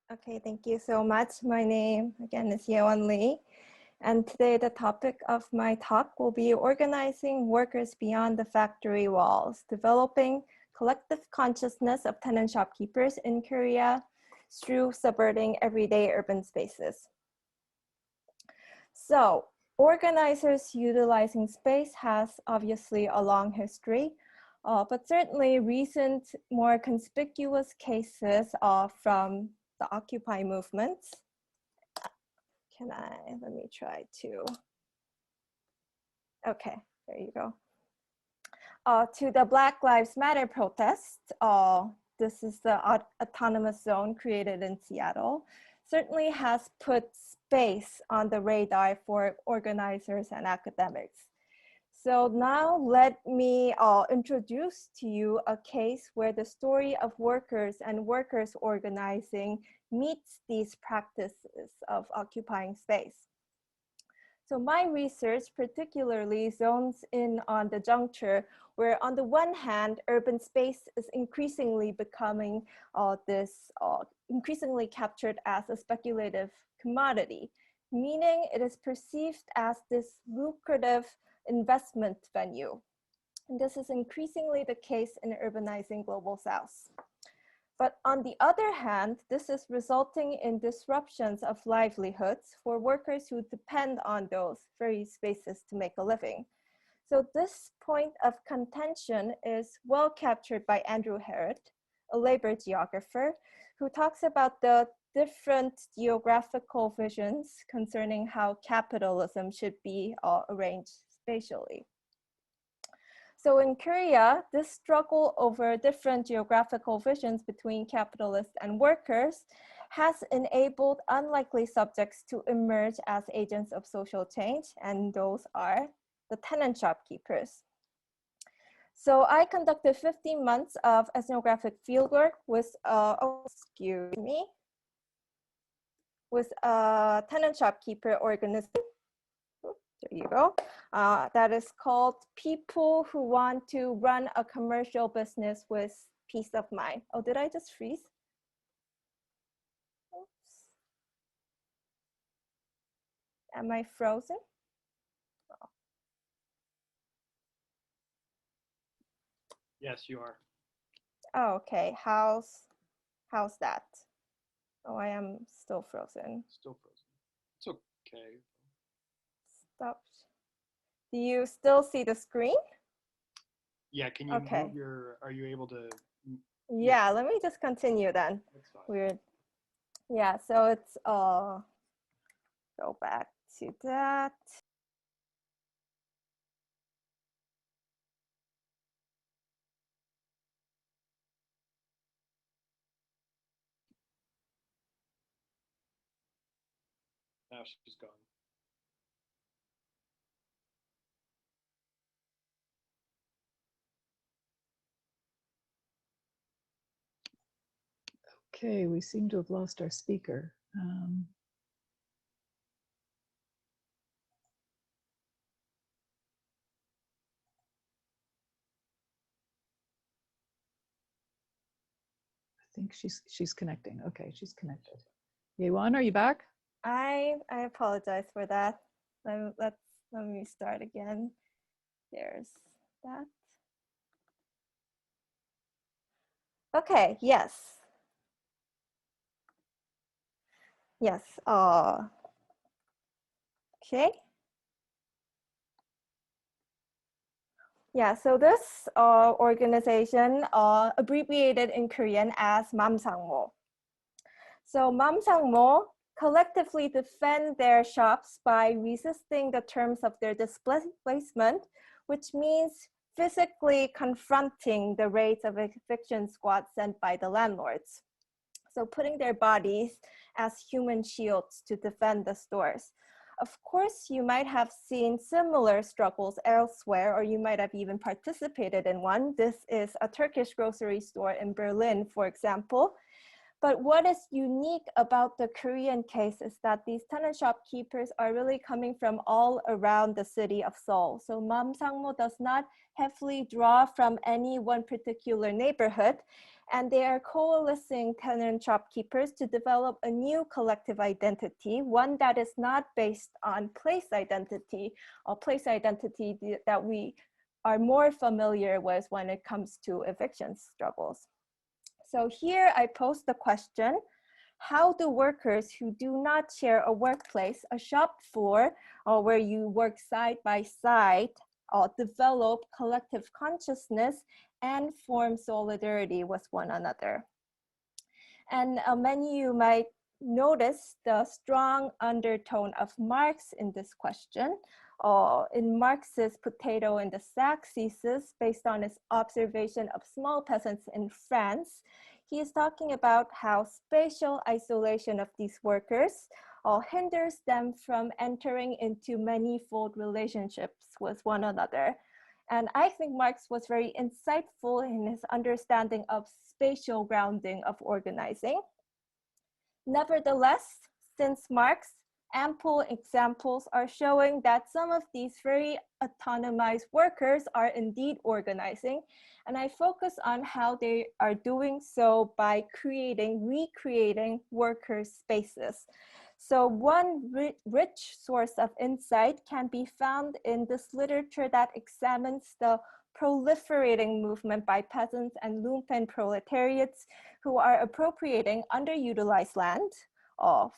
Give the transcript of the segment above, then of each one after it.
Okay, thank you so much. My name again is Yewon Lee, and today the topic of my talk will be organizing workers beyond the factory walls, developing collective consciousness of tenant shopkeepers in Korea through subverting everyday urban spaces. So, organizers utilizing space has obviously a long history, but certainly recent, more conspicuous cases from the Occupy movements. Let me try to, okay, there you go. To the Black Lives Matter protest, this is the autonomous zone created in Seattle, certainly has put space on the radar for organizers and academics. So now let me introduce to you a case where the story of workers and workers organizing meets these practices of occupying space. So my research particularly zones in on the juncture where on the one hand, urban space is increasingly becoming increasingly captured as a speculative commodity, meaning it is perceived as this lucrative investment venue. And this is increasingly the case in urbanizing global south. But on the other hand, this is resulting in disruptions of livelihoods for workers who depend on those very spaces to make a living. So this point of contention is well captured by Andrew Herod, a labor geographer, who talks about the different geographical visions concerning how capitalism should be arranged spatially. So in Korea, this struggle over different geographical visions between capitalists and workers has enabled unlikely subjects to emerge as agents of social change, and those are the tenant shopkeepers. So I conducted 15 months of ethnographic fieldwork with, with a tenant shopkeeper organization. There you go. That is called People Who Want to Run a Commercial Business with Peace of Mind. Oh, did I just freeze? Oops. Am I frozen? Oh. Yes, you are. Oh, okay. How's that? Oh, I am still frozen. Still frozen. It's okay. Stop. Do you still see the screen? Yeah, can you move your, are you able to? Yeah, let me just continue then. That's fine. Weird. Yeah, so it's, go back to that. Now she's gone. Okay, we seem to have lost our speaker. I think she's connecting. Okay, she's connected. Yewon, are you back? I apologize for that. Let me start again. There's that. Okay, yes. Yes, okay. Yeah, so this organization, abbreviated in Korean as Mamsangmo. So Mamsangmo collectively defend their shops by resisting the terms of their displacement, which means physically confronting the raids of eviction squads sent by the landlords. So putting their bodies as human shields to defend the stores. Of course, you might have seen similar struggles elsewhere, or you might have even participated in one. This is a Turkish grocery store in Berlin, for example. But what is unique about the Korean case is that these tenant shopkeepers are really coming from all around the city of Seoul. So Mam Sangmo does not heavily draw from any one particular neighborhood, and they are coalescing tenant shopkeepers to develop a new collective identity, one that is not based on place identity, or place identity that we are more familiar with when it comes to eviction struggles. So here I pose the question, how do workers who do not share a workplace, a shop floor, or where you work side by side, develop collective consciousness and form solidarity with one another? And many of you might notice the strong undertone of Marx in this question. In Marx's Potato in the Sack thesis, based on his observation of small peasants in France, he is talking about how spatial isolation of these workers hinders them from entering into manifold relationships with one another. And I think Marx was very insightful in his understanding of spatial grounding of organizing. Nevertheless, since Marx, ample examples are showing that some of these very autonomized workers are indeed organizing. And I focus on how they are doing so by recreating worker spaces. So one rich source of insight can be found in this literature that examines the proliferating movement by peasants and lumpen proletariats who are appropriating underutilized land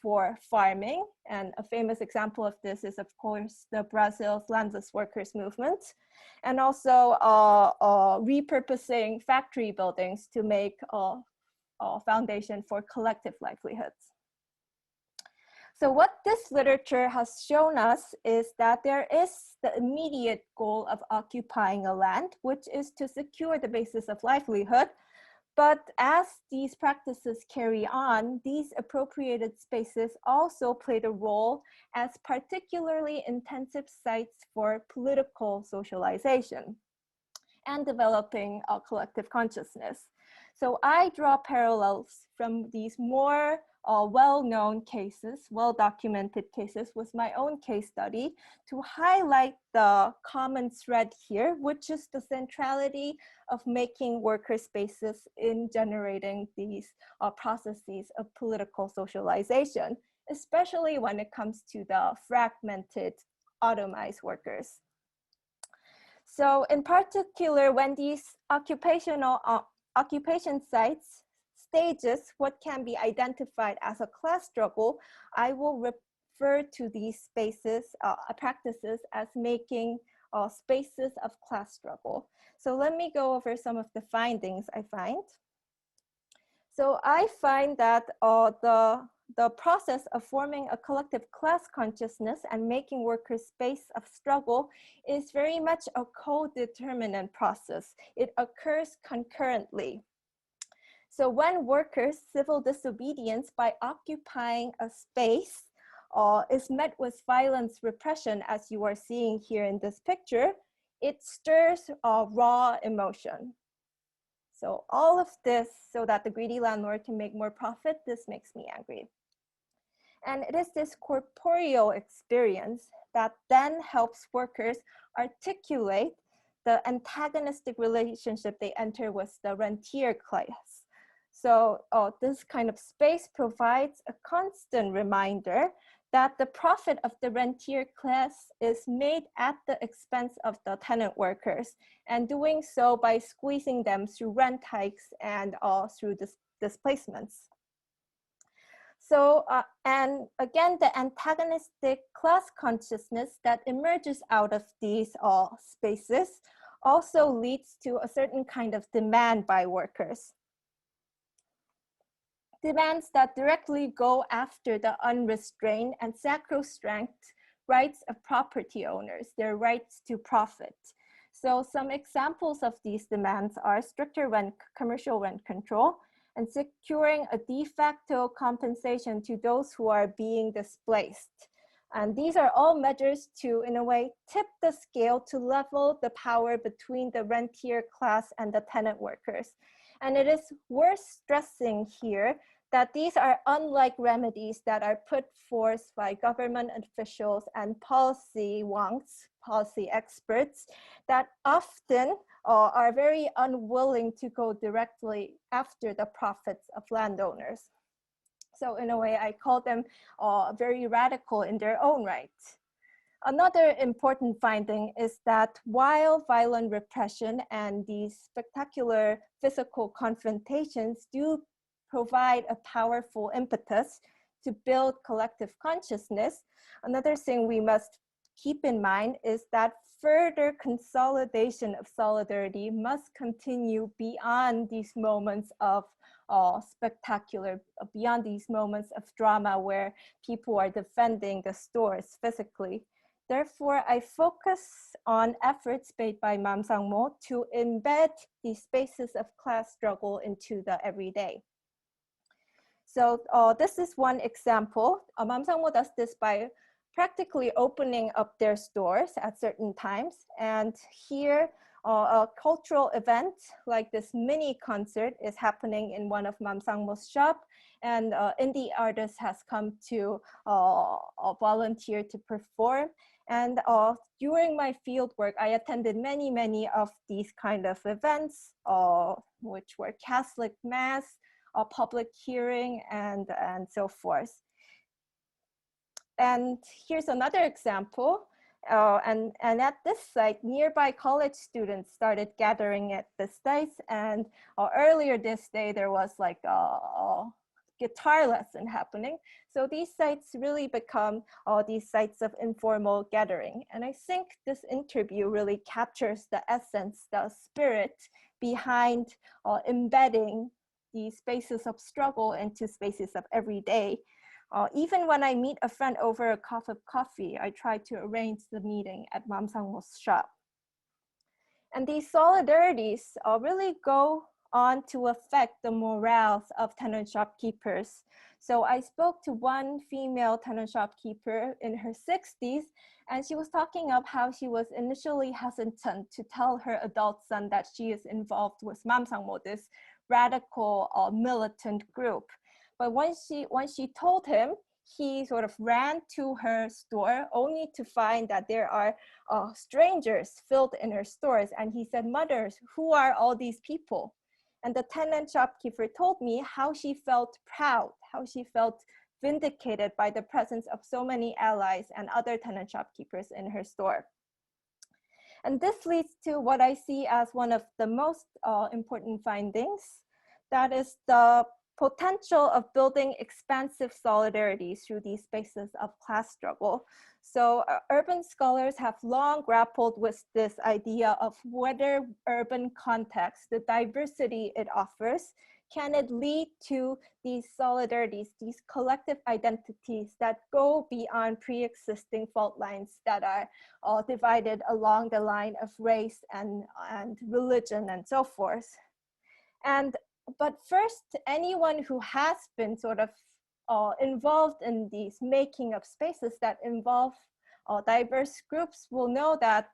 for farming. And a famous example of this is, of course, the Brazil's landless workers movement, and also repurposing factory buildings to make a foundation for collective livelihoods. So what this literature has shown us is that there is the immediate goal of occupying a land, which is to secure the basis of livelihood. But as these practices carry on, these appropriated spaces also played a role as particularly intensive sites for political socialization and developing a collective consciousness. So I draw parallels from these more well-known cases, well-documented cases with my own case study to highlight the common thread here, which is the centrality of making worker spaces in generating these processes of political socialization, especially when it comes to the fragmented, automized workers. So in particular, when these occupation sites stages what can be identified as a class struggle, I will refer to these spaces, practices as making spaces of class struggle. So let me go over some of the findings I find. So I find that the process of forming a collective class consciousness and making workers space of struggle is very much a co-determinant process. It occurs concurrently. So when workers' civil disobedience by occupying a space is met with violence repression, as you are seeing here in this picture, it stirs raw emotion. So all of this so that the greedy landlord can make more profit, this makes me angry. And it is this corporeal experience that then helps workers articulate the antagonistic relationship they enter with the rentier class. So this kind of space provides a constant reminder that the profit of the rentier class is made at the expense of the tenant workers, and doing so by squeezing them through rent hikes and through displacements. So, and again, the antagonistic class consciousness that emerges out of these spaces also leads to a certain kind of demand by workers. Demands that directly go after the unrestrained and sacrosanct rights of property owners, their rights to profit. So some examples of these demands are stricter commercial rent control, and securing a de facto compensation to those who are being displaced. And these are all measures to, in a way, tip the scale to level the power between the rentier class and the tenant workers. And it is worth stressing here that these are unlike remedies that are put forth by government officials and policy wonks, policy experts, that often are very unwilling to go directly after the profits of landowners. So in a way, I call them very radical in their own right. Another important finding is that while violent repression and these spectacular physical confrontations do provide a powerful impetus to build collective consciousness, another thing we must keep in mind is that further consolidation of solidarity must continue beyond these moments of spectacular, beyond these moments of drama where people are defending the stores physically. Therefore, I focus on efforts made by Mam Sang-mo to embed these spaces of class struggle into the everyday. So this is one example. Mam Sang-mo does this by practically opening up their stores at certain times. And here, a cultural event like this mini concert is happening in one of Mam Sang-mo's shop. And indie artist has come to volunteer to perform. And during my field work, I attended many of these kind of events, which were Catholic Mass, a public hearing, and so forth. And here's another example. And at this site, nearby college students started gathering at this site. And earlier this day, there was like a guitar lesson happening. So these sites really become these sites of informal gathering. And I think this interview really captures the essence, the spirit behind embedding these spaces of struggle into spaces of everyday. Even when I meet a friend over a cup of coffee, I try to arrange the meeting at Mam Sang-mo's shop. And these solidarities really go on to affect the morale of tenant shopkeepers. So I spoke to one female tenant shopkeeper in her 60s, and she was talking about how she was initially hesitant to tell her adult son that she is involved with Mam Sang-mo, this radical militant group. But once she told him, he sort of ran to her store only to find that there are strangers filled in her stores. And he said, "Mothers, who are all these people?" And the tenant shopkeeper told me how she felt proud, how she felt vindicated by the presence of so many allies and other tenant shopkeepers in her store. And this leads to what I see as one of the most important findings. That is the potential of building expansive solidarity through these spaces of class struggle. So urban scholars have long grappled with this idea of whether urban context, the diversity it offers, can it lead to these solidarities, these collective identities that go beyond pre-existing fault lines that are divided along the line of race and religion and so forth. But first, anyone who has been sort of involved in these making of spaces that involve diverse groups will know that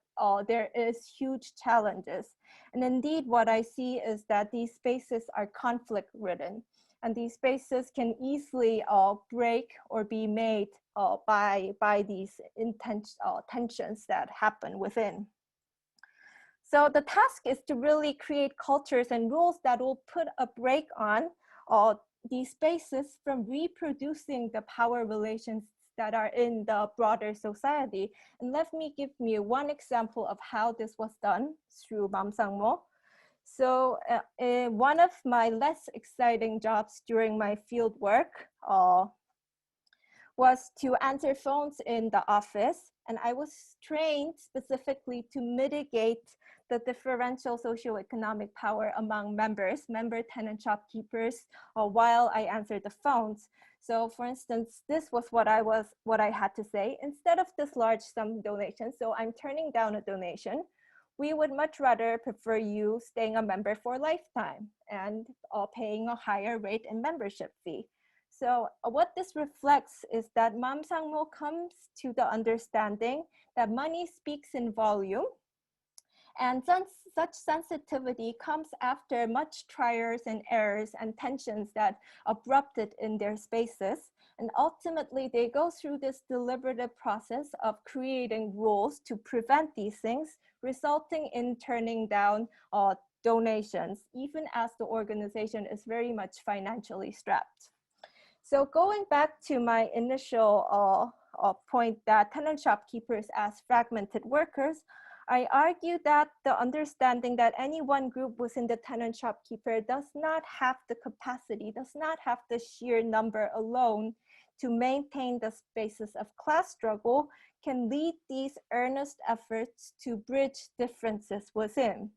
there is huge challenges. And indeed, what I see is that these spaces are conflict ridden, and these spaces can easily break or be made by these intense tensions that happen within. So the task is to really create cultures and rules that will put a brake on these spaces from reproducing the power relations that are in the broader society. And let me give you one example of how this was done through Mam Sang-mo. So one of my less exciting jobs during my field work was to answer phones in the office. And I was trained specifically to mitigate the differential socioeconomic power among member tenant shopkeepers while I answered the phones. So for instance, this was what I had to say. Instead of this large sum donation, so I'm turning down a donation, we would much rather prefer you staying a member for a lifetime and paying a higher rate and membership fee. So what this reflects is that Mam Sang-mo comes to the understanding that money speaks in volume, And such sensitivity comes after much trials and errors and tensions that erupted in their spaces. And ultimately, they go through this deliberative process of creating rules to prevent these things, resulting in turning down donations, even as the organization is very much financially strapped. So going back to my initial point that tenant shopkeepers as fragmented workers, I argue that the understanding that any one group within the tenant shopkeeper does not have the capacity, does not have the sheer number alone to maintain the spaces of class struggle can lead these earnest efforts to bridge differences within.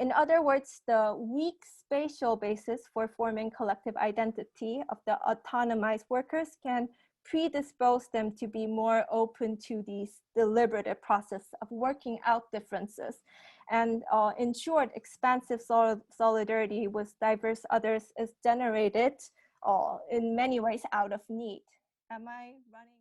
In other words, the weak spatial basis for forming collective identity of the autonomized workers can predispose them to be more open to these deliberative process of working out differences. And in short, expansive solidarity with diverse others is generated in many ways out of need. Am I running?